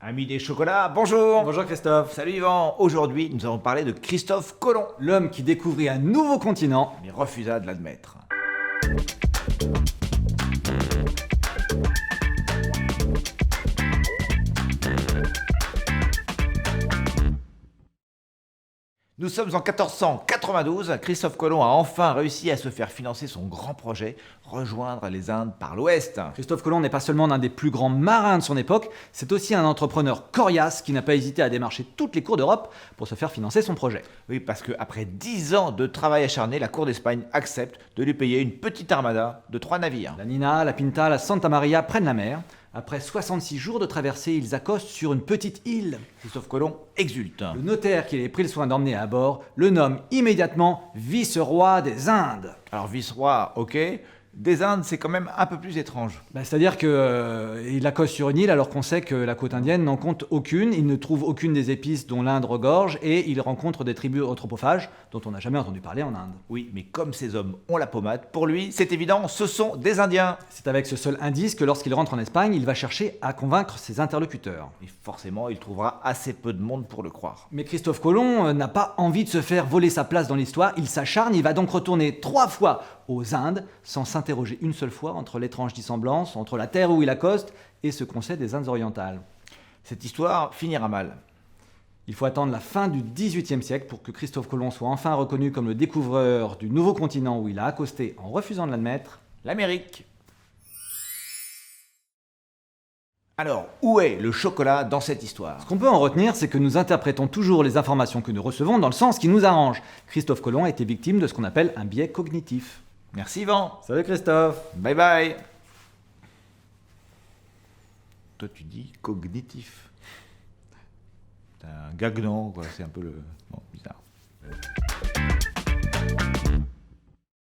Amis des chocolats, bonjour. Bonjour Christophe. Salut Yvan. Aujourd'hui, nous allons parler de Christophe Colomb, L'homme qui découvrit un nouveau continent. mais refusa de l'admettre. Nous sommes en 1492, Christophe Colomb a enfin réussi à se faire financer son grand projet, rejoindre les Indes par l'ouest. Christophe Colomb n'est pas seulement l'un des plus grands marins de son époque, c'est aussi un entrepreneur coriace qui n'a pas hésité à démarcher toutes les cours d'Europe pour se faire financer son projet. Oui, parce qu'après 10 ans de travail acharné, la cour d'Espagne accepte de lui payer une petite armada de 3 navires. La Nina, la Pinta, la Santa Maria prennent la mer. Après 66 jours de traversée, ils accostent sur une petite île. Christophe Colomb exulte. Le notaire qui avait pris le soin d'emmener à bord le nomme immédiatement vice-roi des Indes. Alors vice-roi, ok. Des Indes, c'est quand même un peu plus étrange. C'est-à-dire qu'il accoste sur une île alors qu'on sait que la côte indienne n'en compte aucune, il ne trouve aucune des épices dont l'Inde regorge et il rencontre des tribus anthropophages dont on n'a jamais entendu parler en Inde. Oui, mais comme ces hommes ont la pommade, pour lui, c'est évident, ce sont des Indiens. C'est avec ce seul indice que lorsqu'il rentre en Espagne, il va chercher à convaincre ses interlocuteurs. Et forcément, il trouvera assez peu de monde pour le croire. Mais Christophe Colomb n'a pas envie de se faire voler sa place dans l'histoire, il s'acharne, il va donc retourner 3 fois aux Indes sans s'interroger une seule fois entre l'étrange dissemblance, entre la terre où il accoste et ce qu'on sait des Indes orientales. Cette histoire finira mal. Il faut attendre la fin du XVIIIe siècle pour que Christophe Colomb soit enfin reconnu comme le découvreur du nouveau continent où il a accosté en refusant de l'admettre. L'Amérique. Alors, où est le chocolat dans cette histoire? Ce qu'on peut en retenir, c'est que nous interprétons toujours les informations que nous recevons dans le sens qui nous arrange. Christophe Colomb a été victime de ce qu'on appelle un biais cognitif. Merci Yvan. Salut Christophe. Bye bye. Toi, tu dis cognitif. T'as un gag, non, quoi, c'est un peu le... Bon, bizarre.